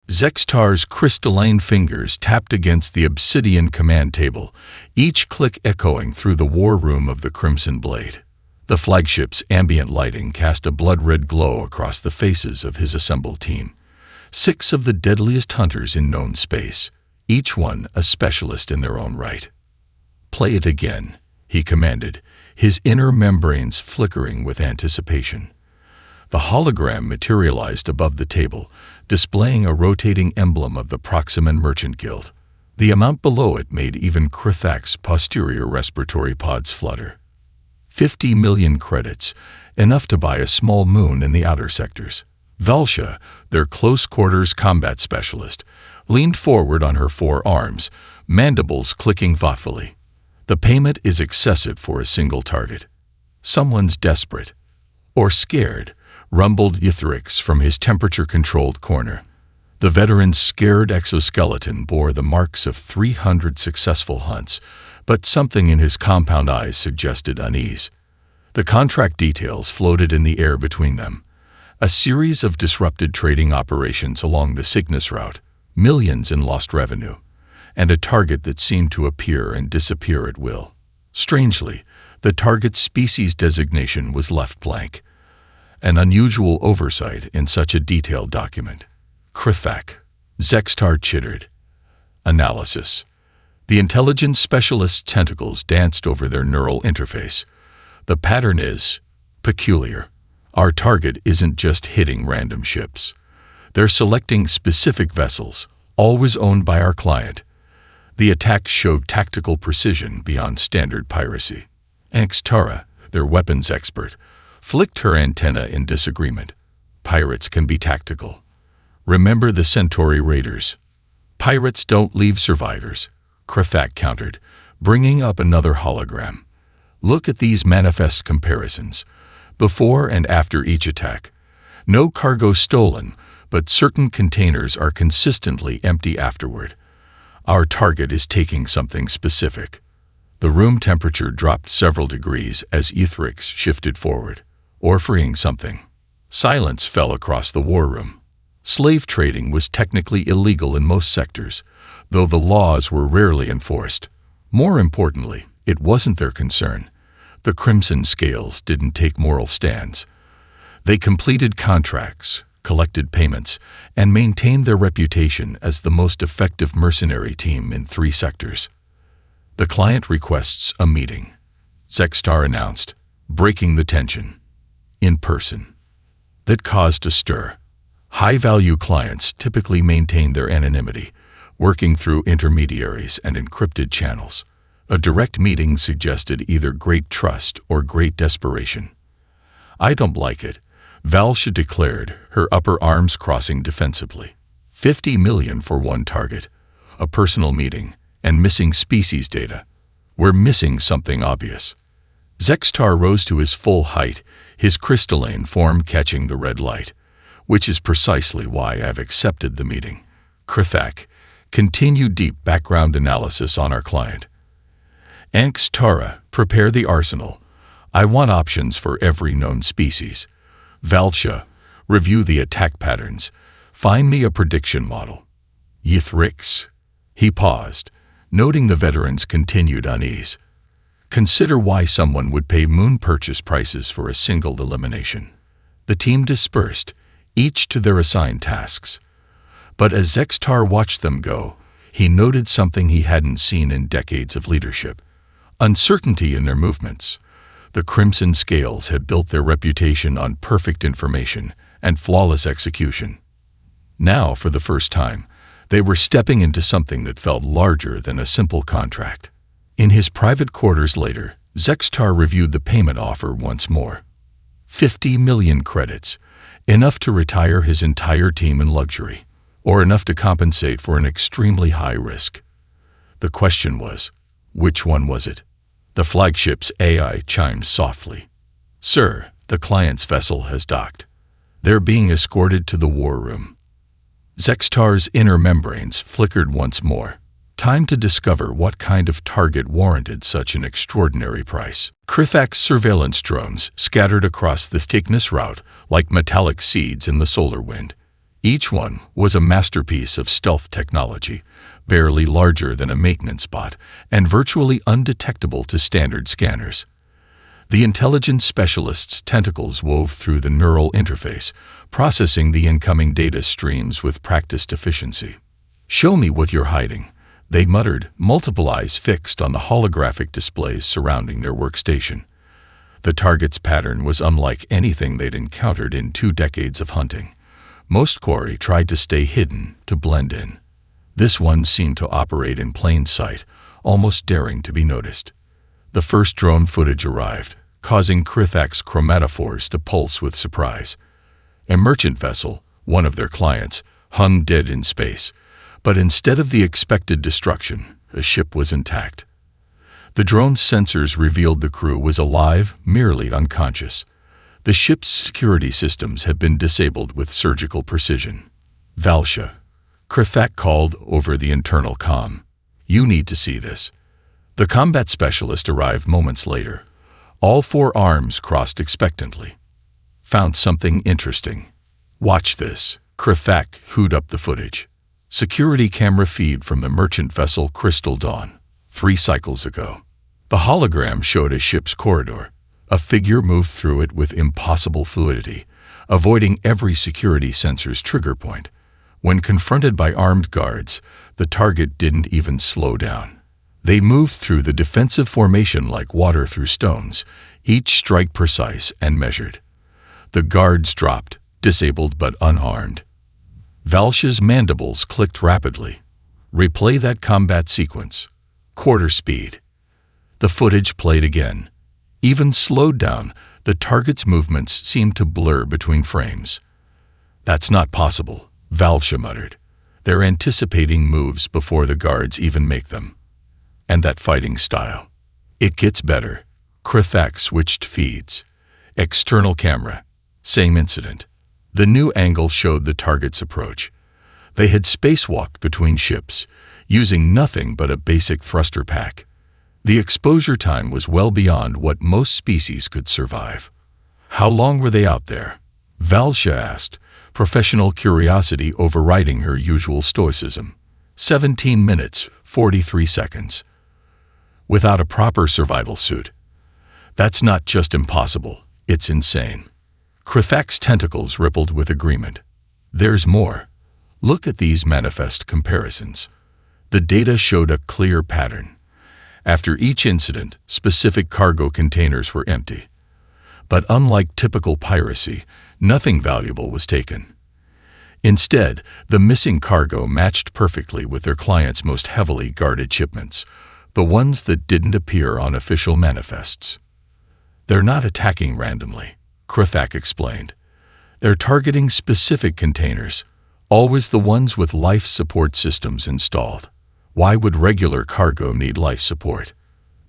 Zextar's crystalline fingers tapped against the obsidian command table, each click echoing through the war room of the Crimson Blade. The flagship's ambient lighting cast a blood-red glow across the faces of his assembled team. 6 of the deadliest hunters in known space, each one a specialist in their own right. "Play it again," he commanded, his inner membranes flickering with anticipation. The hologram materialized above the table, displaying a rotating emblem of the Proximan Merchant Guild. The amount below it made even Krithak's posterior respiratory pods flutter. 50 million credits, enough to buy a small moon in the outer sectors. Valsha, their close-quarters combat specialist, leaned forward on her 4 arms, mandibles clicking thoughtfully. "The payment is excessive for a single target. Someone's desperate. Or scared," rumbled Ythrix from his temperature-controlled corner. The veteran's scared exoskeleton bore the marks of 300 successful hunts, but something in his compound eyes suggested unease. The contract details floated in the air between them. A series of disrupted trading operations along the Cygnus route, millions in lost revenue, and a target that seemed to appear and disappear at will. Strangely, the target's species designation was left blank. An unusual oversight in such a detailed document. "Krithak," Zextar chittered. Analysis. The intelligence specialist's tentacles danced over their neural interface. "The pattern is peculiar. Our target isn't just hitting random ships. They're selecting specific vessels, always owned by our client. The attacks showed tactical precision beyond standard piracy." Anxtara, their weapons expert, flicked her antenna in disagreement. "Pirates can be tactical. Remember the Centauri raiders. Pirates don't leave survivors," Krithak countered, bringing up another hologram. "Look at these manifest comparisons. Before and after each attack. No cargo stolen, but certain containers are consistently empty afterward. Our target is taking something specific." The room temperature dropped several degrees as Ythrix shifted forward. "Or freeing something." Silence fell across the war room. Slave trading was technically illegal in most sectors, though the laws were rarely enforced. More importantly, it wasn't their concern. The Crimson Scales didn't take moral stands. They completed contracts, collected payments, and maintained their reputation as the most effective mercenary team in 3 sectors. "The client requests a meeting," Zextar announced, breaking the tension. In person. That caused a stir. High-value clients typically maintain their anonymity, working through intermediaries and encrypted channels. A direct meeting suggested either great trust or great desperation. "I don't like it," Valsha declared, her upper arms crossing defensively. 50 million for one target, a personal meeting, and missing species data. We're missing something obvious. Zextar rose to his full height, his crystalline form catching the red light, "which is precisely why I've accepted the meeting." Krithak continued deep background analysis on our client. "Anxtara, prepare the arsenal. I want options for every known species." Valsha, review the attack patterns. Find me a prediction model. Ythrix. He paused, noting the veteran's continued unease. Consider why someone would pay moon purchase prices for a single elimination. The team dispersed, each to their assigned tasks. But as Zextar watched them go, he noted something he hadn't seen in decades of leadership. Uncertainty in their movements. The Crimson Scales had built their reputation on perfect information and flawless execution. Now, for the first time, they were stepping into something that felt larger than a simple contract. In his private quarters later, Zextar reviewed the payment offer once more. 50 million credits, enough to retire his entire team in luxury, or enough to compensate for an extremely high risk. The question was, which one was it? The flagship's AI chimed softly. "Sir, the client's vessel has docked. They're being escorted to the war room." Zextar's inner membranes flickered once more. Time to discover what kind of target warranted such an extraordinary price. Krithak's surveillance drones scattered across the Cygnus route like metallic seeds in the solar wind. Each one was a masterpiece of stealth technology, barely larger than a maintenance bot and virtually undetectable to standard scanners. The intelligence specialist's tentacles wove through the neural interface, processing the incoming data streams with practiced efficiency. "Show me what you're hiding," they muttered, multiple eyes fixed on the holographic displays surrounding their workstation. The target's pattern was unlike anything they'd encountered in 2 decades of hunting. Most quarry tried to stay hidden, to blend in. This one seemed to operate in plain sight, almost daring to be noticed. The first drone footage arrived, causing Krithak's chromatophores to pulse with surprise. A merchant vessel, one of their clients, hung dead in space, but instead of the expected destruction, a ship was intact. The drone's sensors revealed the crew was alive, merely unconscious. The ship's security systems had been disabled with surgical precision. "Valsha," Krithak called over the internal comm. "You need to see this." The combat specialist arrived moments later. All 4 arms crossed expectantly. "Found something interesting. Watch this." Krithak hooed up the footage. Security camera feed from the merchant vessel Crystal Dawn. 3 cycles ago. The hologram showed a ship's corridor. A figure moved through it with impossible fluidity, avoiding every security sensor's trigger point. When confronted by armed guards, the target didn't even slow down. They moved through the defensive formation like water through stones, each strike precise and measured. The guards dropped, disabled but unharmed. Valsha's mandibles clicked rapidly. "Replay that combat sequence. Quarter speed." The footage played again. Even slowed down, the target's movements seemed to blur between frames. "That's not possible," Valsha muttered. "They're anticipating moves before the guards even make them." And that fighting style. "It gets better." Krithak switched feeds. External camera. Same incident. The new angle showed the target's approach. They had spacewalked between ships, using nothing but a basic thruster pack. The exposure time was well beyond what most species could survive. "How long were they out there?" Valsha asked, professional curiosity overriding her usual stoicism. 17 minutes, 43 seconds. Without a proper survival suit. "That's not just impossible, it's insane." Krithak's tentacles rippled with agreement. "There's more. Look at these manifest comparisons." The data showed a clear pattern. After each incident, specific cargo containers were empty. But unlike typical piracy, nothing valuable was taken. Instead, the missing cargo matched perfectly with their clients' most heavily guarded shipments, the ones that didn't appear on official manifests. "They're not attacking randomly," Krithak explained. "They're targeting specific containers, always the ones with life support systems installed. Why would regular cargo need life support?"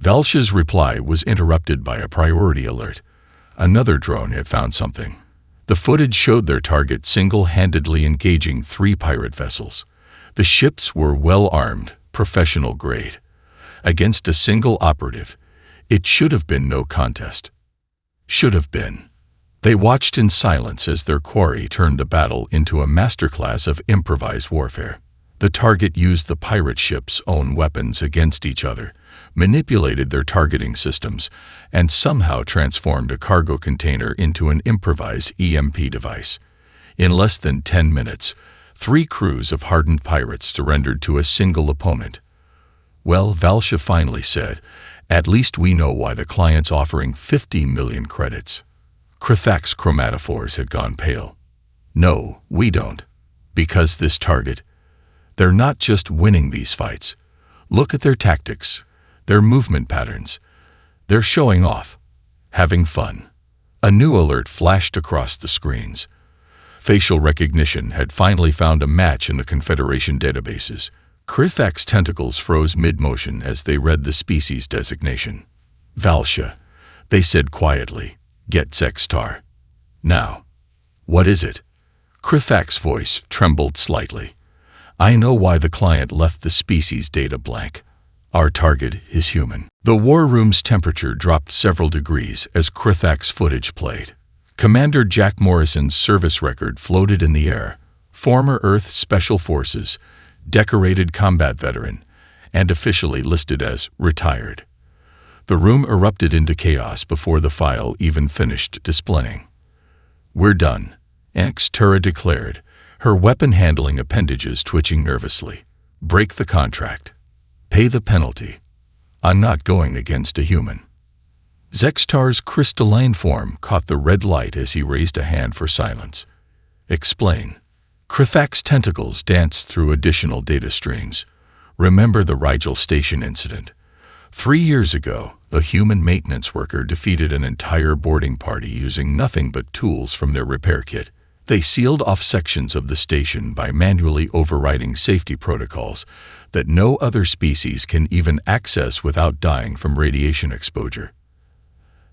Valsha's reply was interrupted by a priority alert. Another drone had found something. The footage showed their target single-handedly engaging 3 pirate vessels. The ships were well-armed, professional grade. Against a single operative, it should have been no contest. Should have been. They watched in silence as their quarry turned the battle into a masterclass of improvised warfare. The target used the pirate ship's own weapons against each other, manipulated their targeting systems, and somehow transformed a cargo container into an improvised EMP device. In less than 10 minutes, 3 crews of hardened pirates surrendered to a single opponent. "Well," Valsha finally said, "at least we know why the client's offering 50 million credits." Krithak's chromatophores had gone pale. "No, we don't. Because this target, they're not just winning these fights. Look at their tactics, their movement patterns. They're showing off, having fun." A new alert flashed across the screens. Facial recognition had finally found a match in the Confederation databases. Krithak's tentacles froze mid-motion as they read the species designation. "Valsha," they said quietly, "get Sextar. Now." "What is it?" Krithak's voice trembled slightly. "I know why the client left the species data blank. Our target is human." The war room's temperature dropped several degrees as Krithak's footage played. Commander Jack Morrison's service record floated in the air, former Earth Special Forces, decorated combat veteran, and officially listed as retired. The room erupted into chaos before the file even finished displaying. "We're done," Tara declared, her weapon-handling appendages twitching nervously. "Break the contract. Pay the penalty. I'm not going against a human." Zextar's crystalline form caught the red light as he raised a hand for silence. "Explain." Krithak's tentacles danced through additional data streams. "Remember the Rigel Station incident? 3 years ago, a human maintenance worker defeated an entire boarding party using nothing but tools from their repair kit. They sealed off sections of the station by manually overriding safety protocols that no other species can even access without dying from radiation exposure."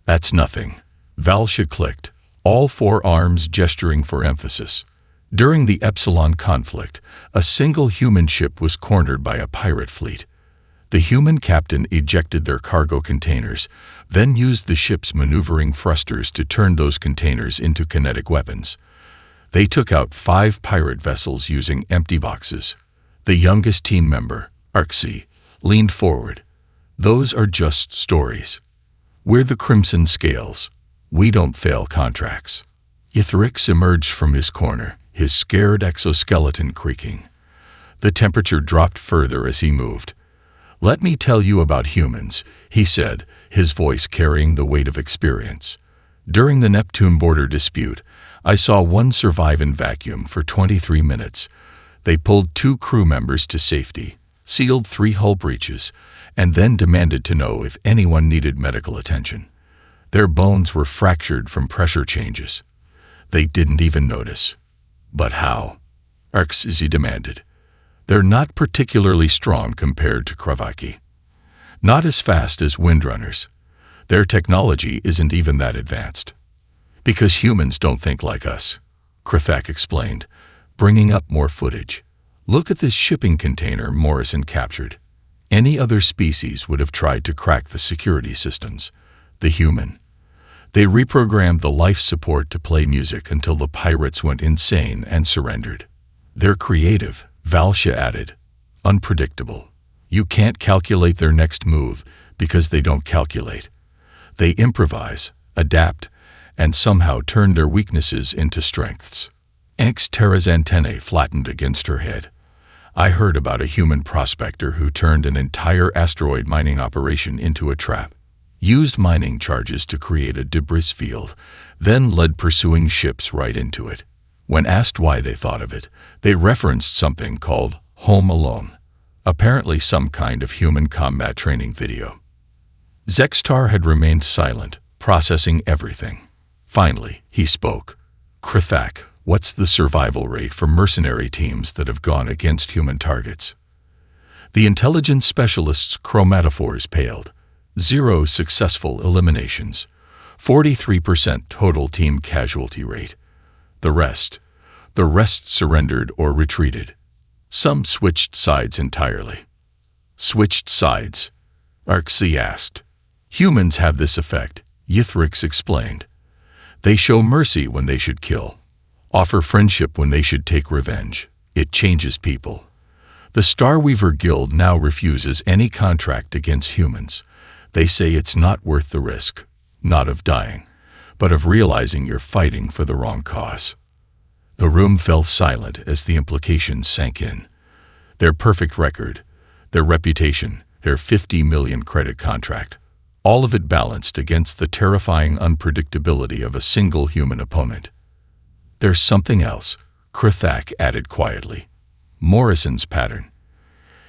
"That's nothing." Valsha clicked, all 4 arms gesturing for emphasis. During the Epsilon conflict, a single human ship was cornered by a pirate fleet. The human captain ejected their cargo containers, then used the ship's maneuvering thrusters to turn those containers into kinetic weapons. They took out 5 pirate vessels using empty boxes. The youngest team member, Arxie, leaned forward. "Those are just stories. We're the Crimson Scales. We don't fail contracts." Ythrix emerged from his corner, his scared exoskeleton creaking. The temperature dropped further as he moved. "Let me tell you about humans," he said, his voice carrying the weight of experience. "During the Neptune border dispute, I saw one survive in vacuum for 23 minutes. They pulled 2 crew members to safety, sealed 3 hull breaches, and then demanded to know if anyone needed medical attention. Their bones were fractured from pressure changes. They didn't even notice." "But how?" Arxie demanded. "They're not particularly strong compared to Kravaki. Not as fast as Windrunners. Their technology isn't even that advanced." "Because humans don't think like us," Krithak explained, bringing up more footage. "Look at this shipping container Morrison captured. Any other species would have tried to crack the security systems. The human. They reprogrammed the life support to play music until the pirates went insane and surrendered. They're creative," Valsha added. "Unpredictable. You can't calculate their next move because they don't calculate. They improvise, adapt, and somehow turn their weaknesses into strengths." Tara's antennae flattened against her head. "I heard about a human prospector who turned an entire asteroid mining operation into a trap, used mining charges to create a debris field, then led pursuing ships right into it. When asked why they thought of it, they referenced something called Home Alone, apparently some kind of human combat training video." Zextar had remained silent, processing everything. Finally, he spoke. "Krithak, what's the survival rate for mercenary teams that have gone against human targets?" The intelligence specialist's chromatophores paled. 0 successful eliminations. 43% total team casualty rate. The rest surrendered or retreated. Some switched sides entirely. "Switched sides?" Arxie asked. "Humans have this effect," Ythrix explained. "They show mercy when they should kill, offer friendship when they should take revenge. It changes people. The Starweaver Guild now refuses any contract against humans. They say it's not worth the risk, not of dying, but of realizing you're fighting for the wrong cause." The room fell silent as the implications sank in. Their perfect record, their reputation, their 50 million credit contract, all of it balanced against the terrifying unpredictability of a single human opponent. "There's something else," Krithak added quietly. "Morrison's pattern.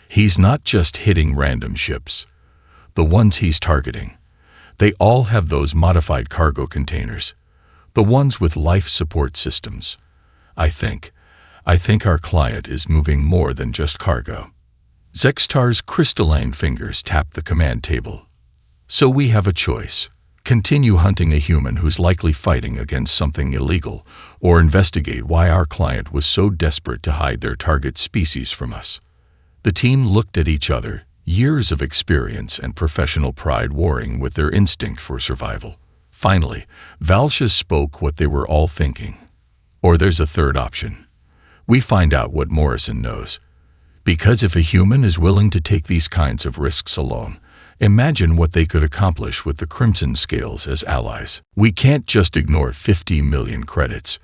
He's not just hitting random ships. The ones he's targeting, they all have those modified cargo containers, the ones with life support systems. I think our client is moving more than just cargo." Zextar's crystalline fingers tapped the command table. "So we have a choice. Continue hunting a human who's likely fighting against something illegal, or investigate why our client was so desperate to hide their target species from us." The team looked at each other, years of experience and professional pride warring with their instinct for survival. Finally, Valsha spoke what they were all thinking. "Or there's a third option. We find out what Morrison knows. Because if a human is willing to take these kinds of risks alone, imagine what they could accomplish with the Crimson Scales as allies. We can't just ignore 50 million credits.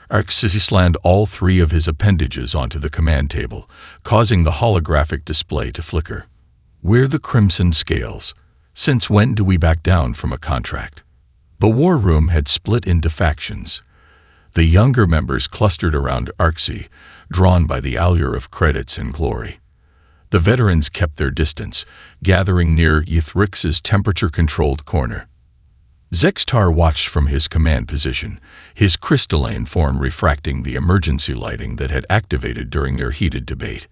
Orcs slammed all three of his appendages onto the command table, causing the holographic display to flicker. We're the Crimson Scales. Since when do we back down from a contract? The war room had split into factions. The younger members clustered around Orcs, drawn by the allure of credits and glory. The veterans kept their distance, gathering near Ythrix's temperature-controlled corner. Zextar watched from his command position, his crystalline form refracting the emergency lighting that had activated during their heated debate.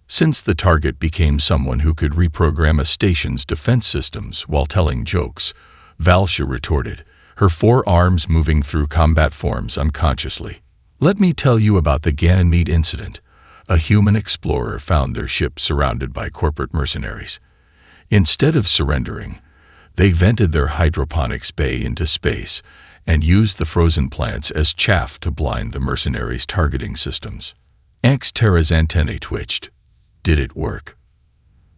Since the target became someone who could reprogram a station's defense systems while telling jokes, Valsha retorted, her forearms moving through combat forms unconsciously. Let me tell you about the Ganymede incident. A human explorer found their ship surrounded by corporate mercenaries. Instead of surrendering, they vented their hydroponics bay into space and used the frozen plants as chaff to blind the mercenaries' targeting systems. Xterra's antennae twitched. Did it work?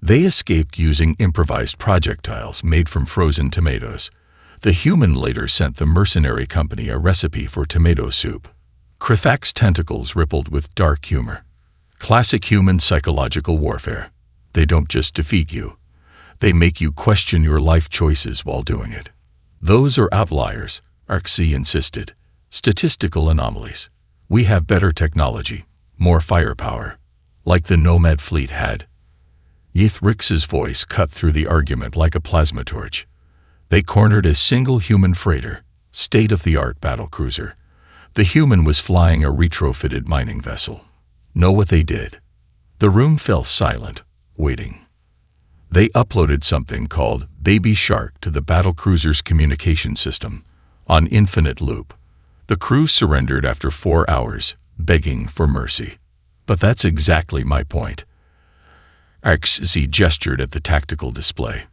They escaped using improvised projectiles made from frozen tomatoes. The human later sent the mercenary company a recipe for tomato soup. Krithak's tentacles rippled with dark humor. Classic human psychological warfare. They don't just defeat you. They make you question your life choices while doing it. Those are outliers, Orcs insisted. Statistical anomalies. We have better technology, more firepower, like the Nomad fleet had. Ythrix's voice cut through the argument like a plasma torch. They cornered a single human freighter, state-of-the-art battlecruiser. The human was flying a retrofitted mining vessel. Know what they did? The room fell silent, waiting. They uploaded something called Baby Shark to the battlecruiser's communication system, on infinite loop. The crew surrendered after 4 hours, begging for mercy. But that's exactly my point. Orcs gestured at the tactical display.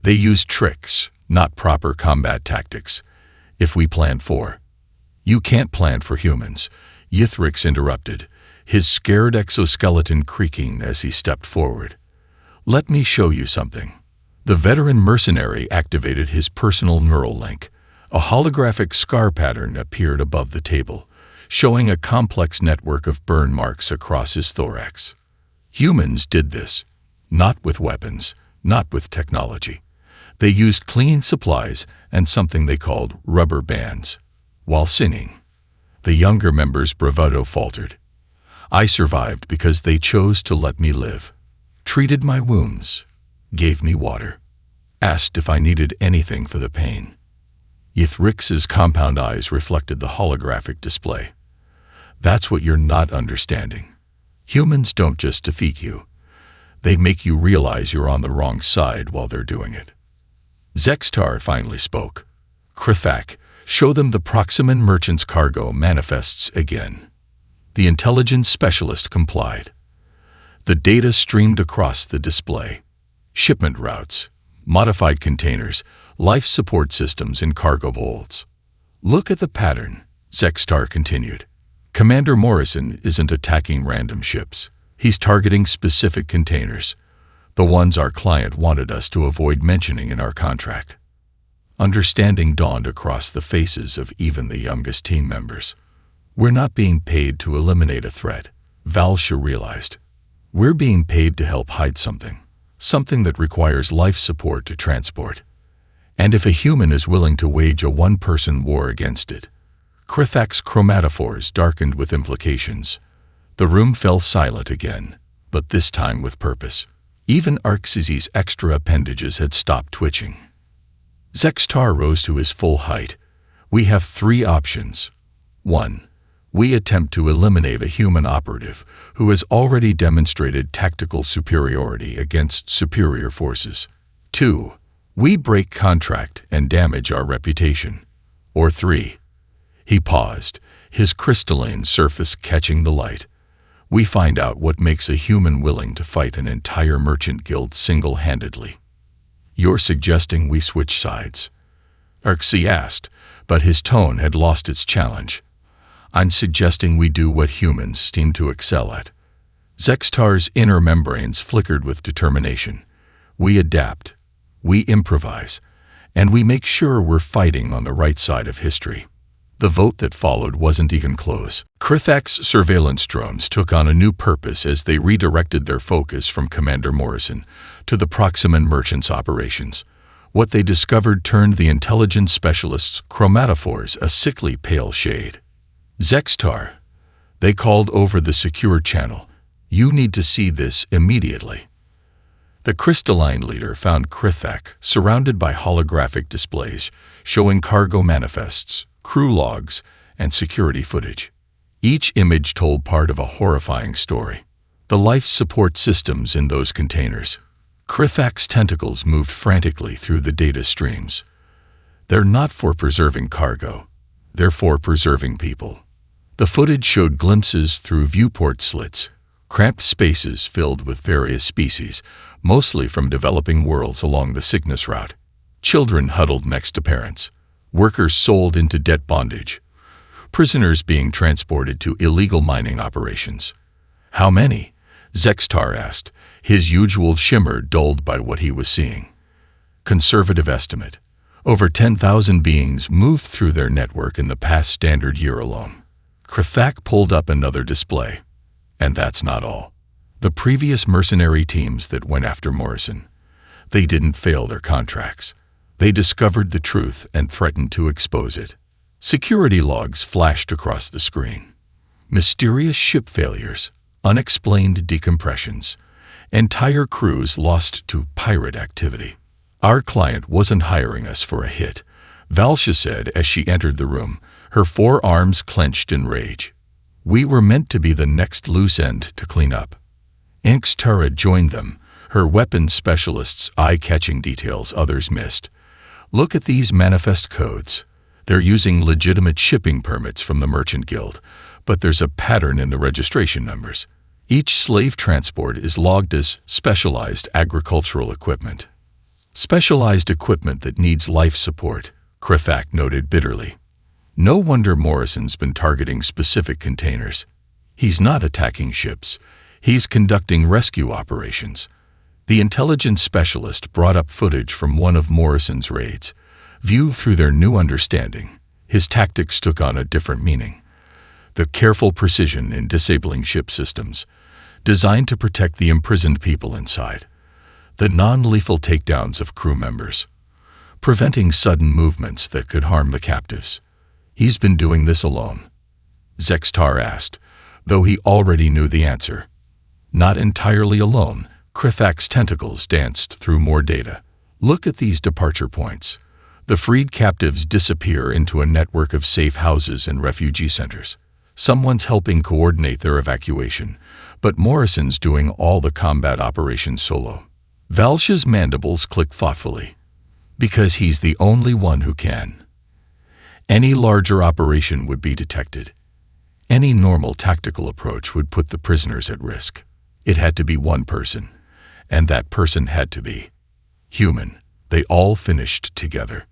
They used tricks, not proper combat tactics. If we plan for... You can't plan for humans, Ythrix interrupted, his scared exoskeleton creaking as he stepped forward. Let me show you something. The veteran mercenary activated his personal neural link. A holographic scar pattern appeared above the table, showing a complex network of burn marks across his thorax. Humans did this, not with weapons, not with technology. They used clean supplies and something they called rubber bands. While singing, the younger members' bravado faltered. I survived because they chose to let me live. Treated my wounds, gave me water, asked if I needed anything for the pain. Ythrix's compound eyes reflected the holographic display. That's what you're not understanding. Humans don't just defeat you. They make you realize you're on the wrong side while they're doing it. Zextar finally spoke. Krithak, show them the Proximan merchant's cargo manifests again. The intelligence specialist complied. The data streamed across the display. Shipment routes, modified containers, life support systems in cargo holds. Look at the pattern, Zextar continued. Commander Morrison isn't attacking random ships. He's targeting specific containers, the ones our client wanted us to avoid mentioning in our contract. Understanding dawned across the faces of even the youngest team members. We're not being paid to eliminate a threat, Valsha realized. We're being paid to help hide something that requires life support to transport. And if a human is willing to wage a one-person war against it, Krithak's chromatophores darkened with implications. The room fell silent again, but this time with purpose. Even Orcs' extra appendages had stopped twitching. Zextar rose to his full height. We have 3 options. 1. We attempt to eliminate a human operative who has already demonstrated tactical superiority against superior forces. 2. We break contract and damage our reputation. Or 3. He paused, his crystalline surface catching the light. We find out what makes a human willing to fight an entire merchant guild single-handedly. You're suggesting we switch sides? Orcs asked, but his tone had lost its challenge. I'm suggesting we do what humans seem to excel at. Zextar's inner membranes flickered with determination. We adapt, we improvise, and we make sure we're fighting on the right side of history. The vote that followed wasn't even close. Krithak's surveillance drones took on a new purpose as they redirected their focus from Commander Morrison to the Proximan merchant's operations. What they discovered turned the intelligence specialist's chromatophores a sickly pale shade. Zextar, they called over the secure channel. You need to see this immediately. The crystalline leader found Krithak surrounded by holographic displays showing cargo manifests, crew logs, and security footage. Each image told part of a horrifying story. The life support systems in those containers. Krithak's tentacles moved frantically through the data streams. They're not for preserving cargo. They're for preserving people. The footage showed glimpses through viewport slits, cramped spaces filled with various species, mostly from developing worlds along the Cygnus route. Children huddled next to parents. Workers sold into debt bondage. Prisoners being transported to illegal mining operations. How many? Zextar asked, his usual shimmer dulled by what he was seeing. Conservative estimate. Over 10,000 beings moved through their network in the past standard year alone. Krithak pulled up another display. And that's not all. The previous mercenary teams that went after Morrison, they didn't fail their contracts. They discovered the truth and threatened to expose it. Security logs flashed across the screen. Mysterious ship failures, unexplained decompressions, entire crews lost to pirate activity. Our client wasn't hiring us for a hit, Valsha said as she entered the room, her forearms clenched in rage. We were meant to be the next loose end to clean up. Inkstara joined them, her weapons specialists eye-catching details others missed. Look at these manifest codes. They're using legitimate shipping permits from the Merchant Guild, but there's a pattern in the registration numbers. Each slave transport is logged as specialized agricultural equipment. Specialized equipment that needs life support, Krithak noted bitterly. No wonder Morrison's been targeting specific containers. He's not attacking ships. He's conducting rescue operations. The intelligence specialist brought up footage from one of Morrison's raids. Viewed through their new understanding, his tactics took on a different meaning. The careful precision in disabling ship systems, designed to protect the imprisoned people inside. The non-lethal takedowns of crew members, preventing sudden movements that could harm the captives. He's been doing this alone. Zextar asked, though he already knew the answer. Not entirely alone, Krithak's tentacles danced through more data. Look at these departure points. The freed captives disappear into a network of safe houses and refugee centers. Someone's helping coordinate their evacuation, but Morrison's doing all the combat operations solo. Valsha's mandibles clicked thoughtfully. Because he's the only one who can. Any larger operation would be detected. Any normal tactical approach would put the prisoners at risk. It had to be one person, and that person had to be human. They all finished together.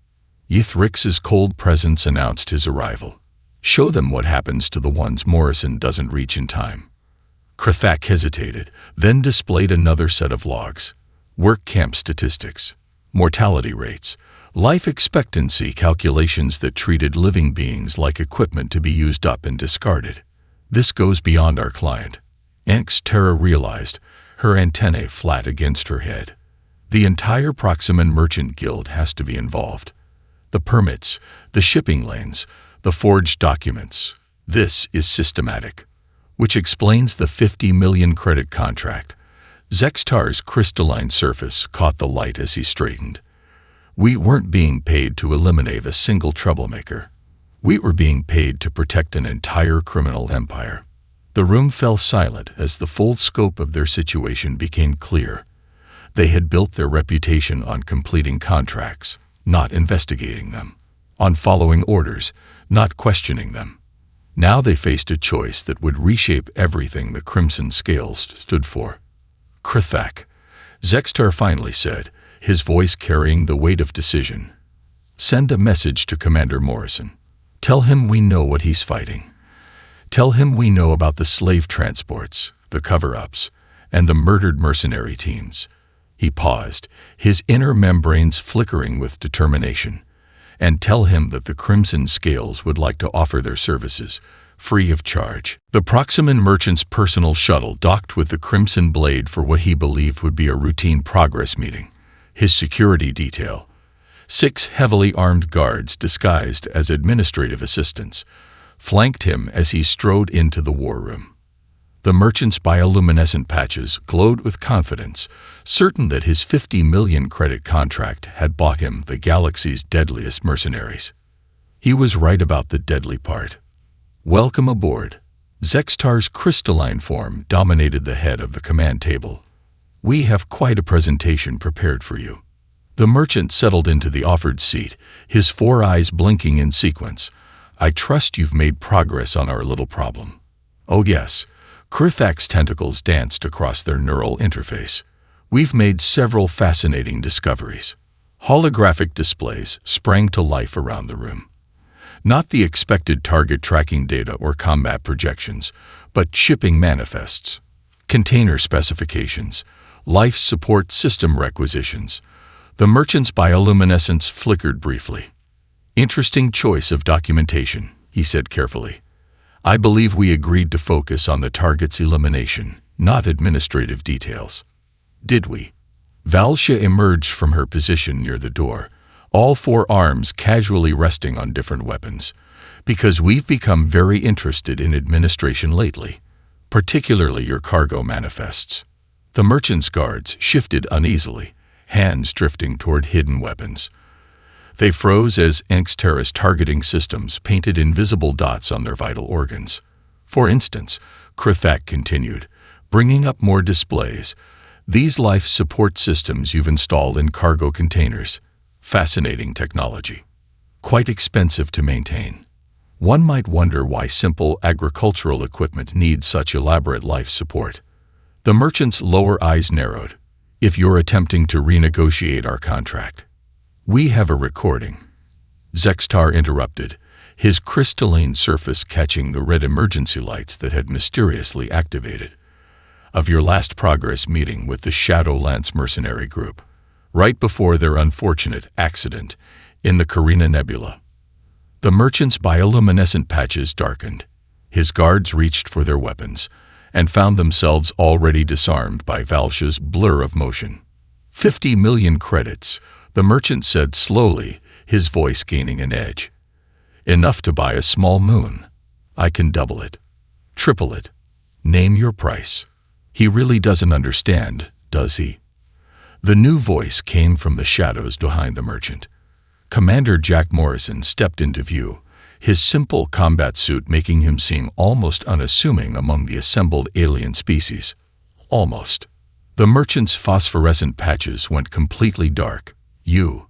Yithrix's cold presence announced his arrival. Show them what happens to the ones Morrison doesn't reach in time. Krithak hesitated, then displayed another set of logs. Work camp statistics, mortality rates, life expectancy calculations that treated living beings like equipment to be used up and discarded. This goes beyond our client. Inkstara realized, her antennae flat against her head. The entire Proximan Merchant Guild has to be involved. The permits, the shipping lanes, the forged documents. This is systematic, which explains the 50 million credit contract. Zextar's crystalline surface caught the light as he straightened. We weren't being paid to eliminate a single troublemaker. We were being paid to protect an entire criminal empire. The room fell silent as the full scope of their situation became clear. They had built their reputation on completing contracts, not investigating them, on following orders, not questioning them. Now they faced a choice that would reshape everything the Crimson Scales stood for. Krithak, Zextar finally said, his voice carrying the weight of decision. Send a message to Commander Morrison. Tell him we know what he's fighting. Tell him we know about the slave transports, the cover-ups, and the murdered mercenary teams. He paused, his inner membranes flickering with determination. And tell him that the Crimson Scales would like to offer their services, free of charge. The Proximan merchant's personal shuttle docked with the Crimson Blade for what he believed would be a routine progress meeting. His security detail, 6 heavily armed guards disguised as administrative assistants, flanked him as he strode into the war room. The merchant's bioluminescent patches glowed with confidence, certain that his 50 million credit contract had bought him the galaxy's deadliest mercenaries. He was right about the deadly part. Welcome aboard. Zextar's crystalline form dominated the head of the command table. We have quite a presentation prepared for you. The merchant settled into the offered seat, his 4 eyes blinking in sequence. I trust you've made progress on our little problem. Oh yes. Kurthak's tentacles danced across their neural interface. We've made several fascinating discoveries. Holographic displays sprang to life around the room. Not the expected target tracking data or combat projections, but shipping manifests, container specifications, life support system requisitions. The merchant's bioluminescence flickered briefly. Interesting choice of documentation, he said carefully. I believe we agreed to focus on the target's elimination, not administrative details. Did we? Valsha emerged from her position near the door, all 4 arms casually resting on different weapons. Because we've become very interested in administration lately, particularly your cargo manifests. The merchant's guards shifted uneasily, hands drifting toward hidden weapons. They froze as Angstera's targeting systems painted invisible dots on their vital organs. For instance, Kurthak continued, bringing up more displays. These life support systems you've installed in cargo containers. Fascinating technology. Quite expensive to maintain. One might wonder why simple agricultural equipment needs such elaborate life support. The merchant's lower eyes narrowed. If you're attempting to renegotiate our contract. We have a recording. Zextar interrupted, his crystalline surface catching the red emergency lights that had mysteriously activated. Of your last progress meeting with the Shadowlance mercenary group, right before their unfortunate accident in the Carina Nebula. The merchant's bioluminescent patches darkened. His guards reached for their weapons and found themselves already disarmed by Valsha's blur of motion. 50 million credits, the merchant said slowly, his voice gaining an edge. Enough to buy a small moon. I can double it. Triple it. Name your price. He really doesn't understand, does he? The new voice came from the shadows behind the merchant. Commander Jack Morrison stepped into view, his simple combat suit making him seem almost unassuming among the assembled alien species. Almost. The merchant's phosphorescent patches went completely dark. You.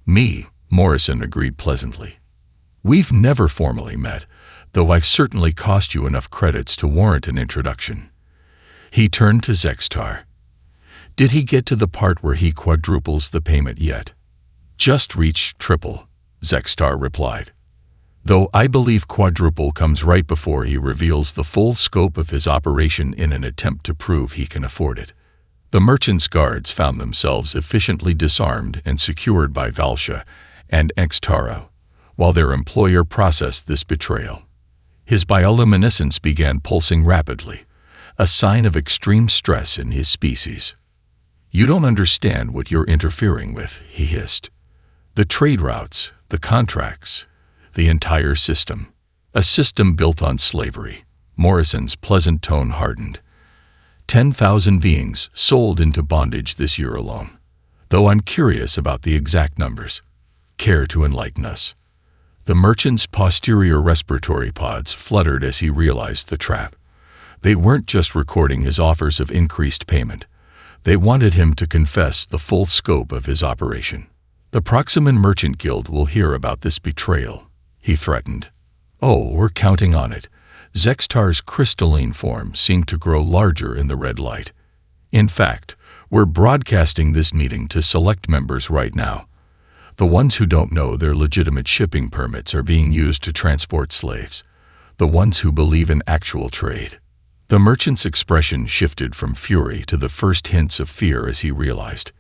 Me, Morrison agreed pleasantly. We've never formally met, though I've certainly cost you enough credits to warrant an introduction. He turned to Zextar. Did he get to the part where he quadruples the payment yet? Just reached triple, Zextar replied. Though I believe quadruple comes right before he reveals the full scope of his operation in an attempt to prove he can afford it. The merchant's guards found themselves efficiently disarmed and secured by Valsha and Extara, while their employer processed this betrayal. His bioluminescence began pulsing rapidly, a sign of extreme stress in his species. You don't understand what you're interfering with, he hissed. The trade routes, the contracts, the entire system. A system built on slavery. Morrison's pleasant tone hardened. 10,000 beings sold into bondage this year alone. Though I'm curious about the exact numbers. Care to enlighten us? The merchant's posterior respiratory pods fluttered as he realized the trap. They weren't just recording his offers of increased payment. They wanted him to confess the full scope of his operation. The Proximan Merchant Guild will hear about this betrayal, he threatened. Oh, we're counting on it. Zextar's crystalline form seemed to grow larger in the red light. In fact, we're broadcasting this meeting to select members right now. The ones who don't know their legitimate shipping permits are being used to transport slaves. the ones who believe in actual trade. The merchant's expression shifted from fury to the first hints of fear as he realized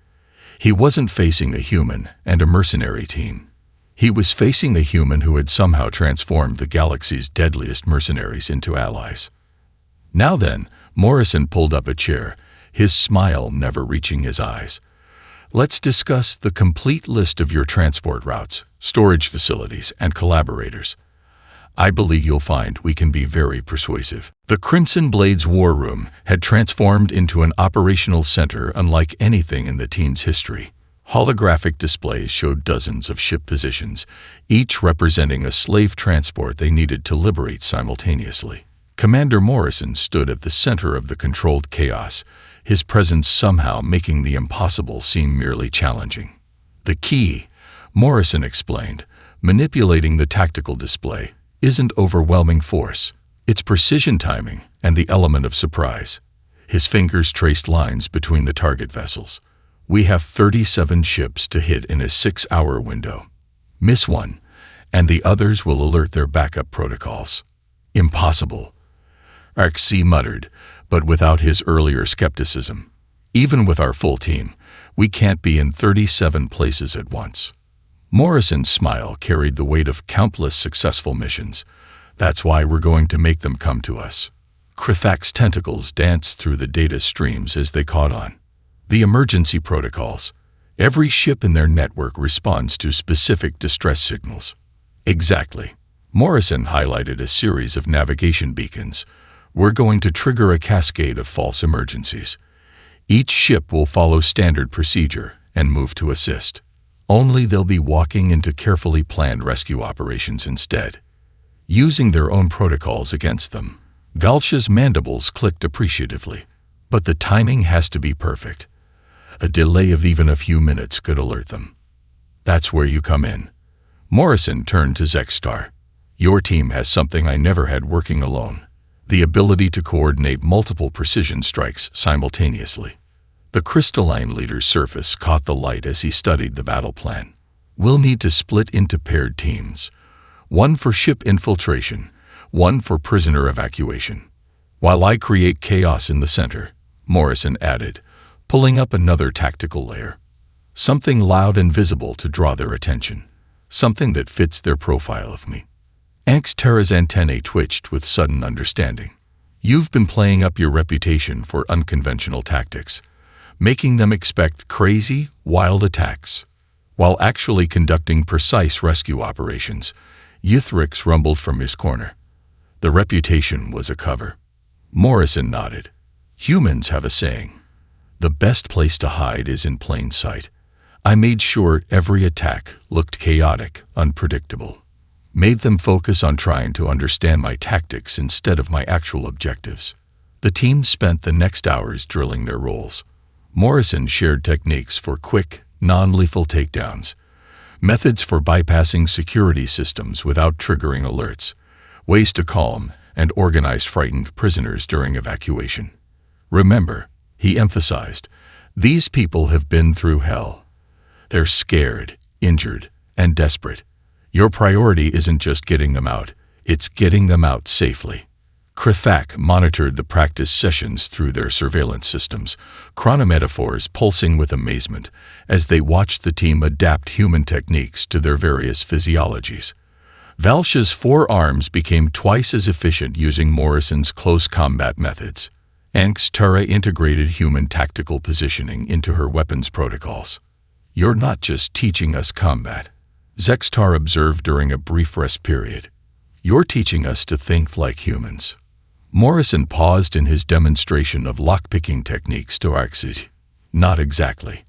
he wasn't facing a human and a mercenary team. He was facing a human who had somehow transformed the galaxy's deadliest mercenaries into allies. Now then, Morrison pulled up a chair, his smile never reaching his eyes. Let's discuss the complete list of your transport routes, storage facilities, and collaborators. I believe you'll find we can be very persuasive. The Crimson Blade's war room had transformed into an operational center unlike anything in the team's history. Holographic displays showed dozens of ship positions, each representing a slave transport they needed to liberate simultaneously. Commander Morrison stood at the center of the controlled chaos, his presence somehow making the impossible seem merely challenging. The key, Morrison explained, manipulating the tactical display, isn't overwhelming force. It's precision timing and the element of surprise. His fingers traced lines between the target vessels. We have 37 ships to hit in a 6-hour window. Miss one, and the others will alert their backup protocols. Impossible. Arxie muttered, but without his earlier skepticism. Even with our full team, we can't be in 37 places at once. Morrison's smile carried the weight of countless successful missions. That's why we're going to make them come to us. Krithak's tentacles danced through the data streams as they caught on. The emergency protocols. Every ship in their network responds to specific distress signals. Exactly. Morrison highlighted a series of navigation beacons. We're going to trigger a cascade of false emergencies. Each ship will follow standard procedure and move to assist. Only they'll be walking into carefully planned rescue operations instead, using their own protocols against them. Galch's mandibles clicked appreciatively, but the timing has to be perfect. A delay of even a few minutes could alert them. That's where you come in. Morrison turned to Zexstar. Your team has something I never had working alone: the ability to coordinate multiple precision strikes simultaneously. The crystalline leader's surface caught the light as he studied the battle plan. We'll need to split into paired teams. One for ship infiltration, one for prisoner evacuation. While I create chaos in the center, Morrison added, pulling up another tactical layer. Something loud and visible to draw their attention. Something that fits their profile of me. Angstera's antennae twitched with sudden understanding. You've been playing up your reputation for unconventional tactics, making them expect crazy, wild attacks, while actually conducting precise rescue operations. Ythrix rumbled from his corner. The reputation was a cover. Morrison nodded. Humans have a saying. The best place to hide is in plain sight. I made sure every attack looked chaotic, unpredictable. Made them focus on trying to understand my tactics instead of my actual objectives. The team spent the next hours drilling their roles. Morrison shared techniques for quick, non-lethal takedowns, methods for bypassing security systems without triggering alerts, ways to calm and organize frightened prisoners during evacuation. Remember, he emphasized, these people have been through hell. They're scared, injured, and desperate. Your priority isn't just getting them out, it's getting them out safely. Krithak monitored the practice sessions through their surveillance systems, chronometaphors pulsing with amazement as they watched the team adapt human techniques to their various physiologies. Valsha's 4 arms became twice as efficient using Morrison's close combat methods. Angstera integrated human tactical positioning into her weapons protocols. You're not just teaching us combat, Zexstar observed during a brief rest period. You're teaching us to think like humans. Morrison paused in his demonstration of lockpicking techniques to Arxie. Not exactly.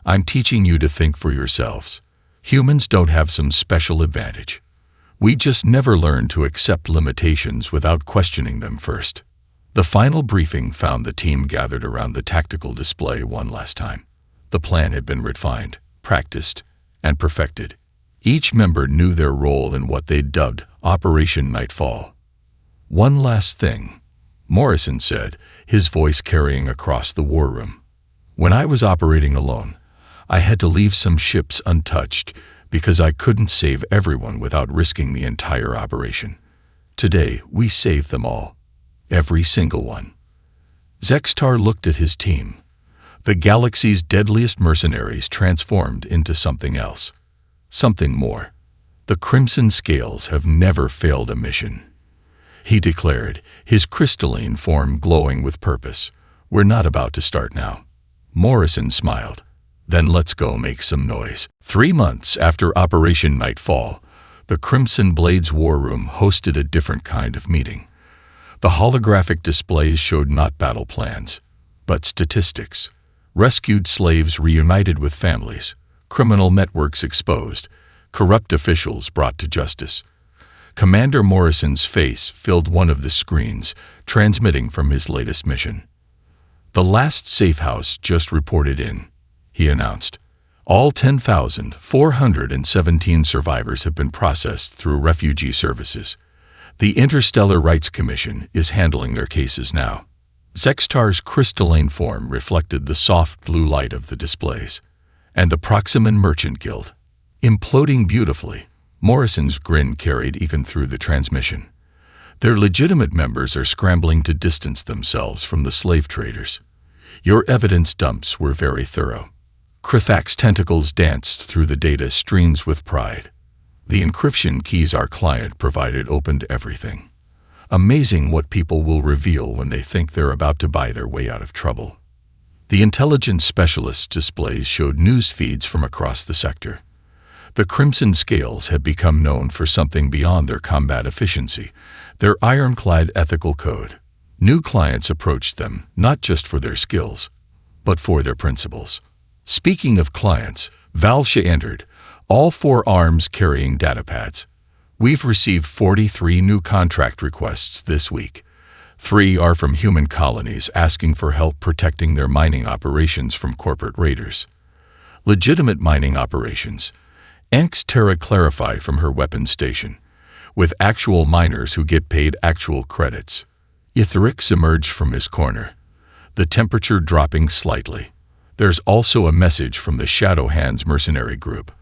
I'm teaching you to think for yourselves. Humans don't have some special advantage. We just never learn to accept limitations without questioning them first. The final briefing found the team gathered around the tactical display one last time. The plan had been refined, practiced, and perfected. Each member knew their role in what they'd dubbed Operation Nightfall. One last thing, Morrison said, his voice carrying across the war room. When I was operating alone, I had to leave some ships untouched because I couldn't save everyone without risking the entire operation. Today, we saved them all. Every single one. Zextar looked at his team. The galaxy's deadliest mercenaries transformed into something else. Something more. The Crimson Scales have never failed a mission. He declared, his crystalline form glowing with purpose. We're not about to start now. Morrison smiled. Then let's go make some noise. 3 months after Operation Nightfall, the Crimson Blades War Room hosted a different kind of meeting. The holographic displays showed not battle plans, but statistics. Rescued slaves reunited with families, criminal networks exposed, corrupt officials brought to justice. Commander Morrison's face filled one of the screens, transmitting from his latest mission. The last safe house just reported in, he announced. All 10,417 survivors have been processed through refugee services. The Interstellar Rights Commission is handling their cases now. Zextar's crystalline form reflected the soft blue light of the displays. And the Proximan Merchant Guild. Imploding beautifully, Morrison's grin carried even through the transmission. Their legitimate members are scrambling to distance themselves from the slave traders. Your evidence dumps were very thorough. Krithak's tentacles danced through the data streams with pride. The encryption keys our client provided opened everything. Amazing what people will reveal when they think they're about to buy their way out of trouble. The intelligence specialist's displays showed news feeds from across the sector. The Crimson Scales had become known for something beyond their combat efficiency, their ironclad ethical code. New clients approached them not just for their skills, but for their principles. Speaking of clients, Valsha entered, all 4 arms carrying datapads. We've received 43 new contract requests this week. 3 are from human colonies asking for help protecting their mining operations from corporate raiders. Legitimate mining operations. Anx Terra clarified from her weapons station, with actual miners who get paid actual credits. Ithrix emerged from his corner, the temperature dropping slightly. There's also a message from the Shadow Hands mercenary group.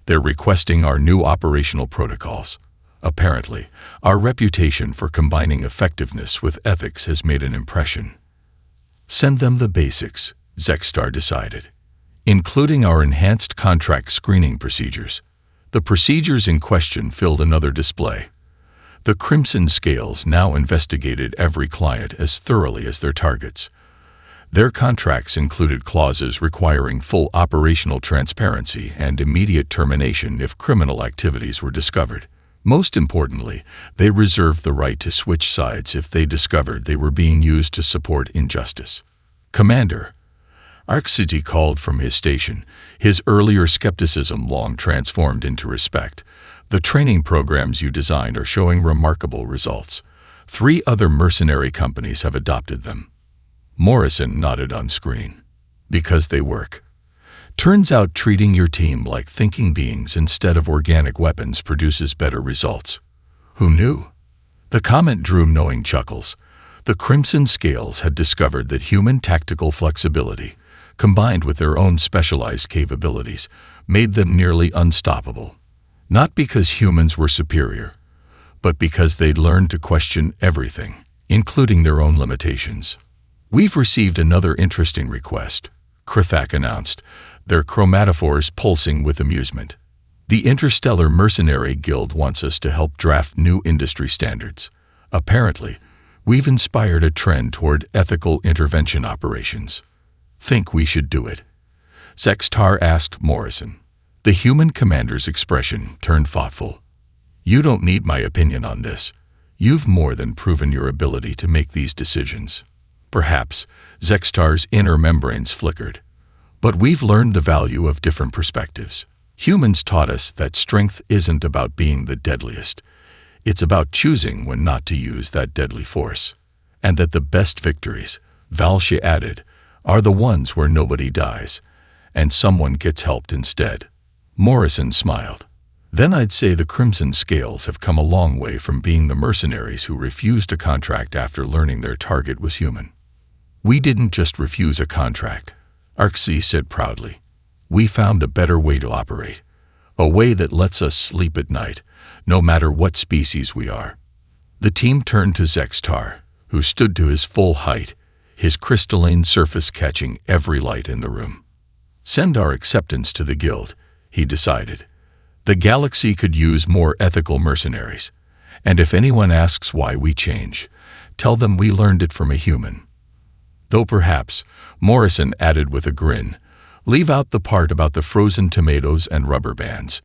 They're requesting our new operational protocols. Apparently, our reputation for combining effectiveness with ethics has made an impression. Send them the basics, Zextar decided, including our enhanced contract screening procedures. The procedures in question filled another display. The Crimson Scales now investigated every client as thoroughly as their targets. Their contracts included clauses requiring full operational transparency and immediate termination if criminal activities were discovered. Most importantly, they reserved the right to switch sides if they discovered they were being used to support injustice. Commander, Arxity called from his station, his earlier skepticism long transformed into respect. The training programs you designed are showing remarkable results. 3 other mercenary companies have adopted them. Morrison nodded on screen. Because they work. Turns out treating your team like thinking beings instead of organic weapons produces better results. Who knew? The comment drew knowing chuckles. The Crimson Scales had discovered that human tactical flexibility, combined with their own specialized capabilities, made them nearly unstoppable. Not because humans were superior, but because they'd learned to question everything, including their own limitations. We've received another interesting request, Krithak announced, their chromatophores pulsing with amusement. The Interstellar Mercenary Guild wants us to help draft new industry standards. Apparently, we've inspired a trend toward ethical intervention operations. Think we should do it? Zextar asked Morrison. The human commander's expression turned thoughtful. You don't need my opinion on this. You've more than proven your ability to make these decisions. Perhaps Zextar's inner membranes flickered. But we've learned the value of different perspectives. Humans taught us that strength isn't about being the deadliest. It's about choosing when not to use that deadly force. And that the best victories, Valsha added, are the ones where nobody dies, and someone gets helped instead. Morrison smiled. Then I'd say the Crimson Scales have come a long way from being the mercenaries who refused a contract after learning their target was human. We didn't just refuse a contract, Arxy said proudly. We found a better way to operate, a way that lets us sleep at night, no matter what species we are. The team turned to Zextar, who stood to his full height, his crystalline surface catching every light in the room. Send our acceptance to the guild, he decided. The galaxy could use more ethical mercenaries. And if anyone asks why we change, tell them we learned it from a human. Though perhaps, Morrison added with a grin, leave out the part about the frozen tomatoes and rubber bands.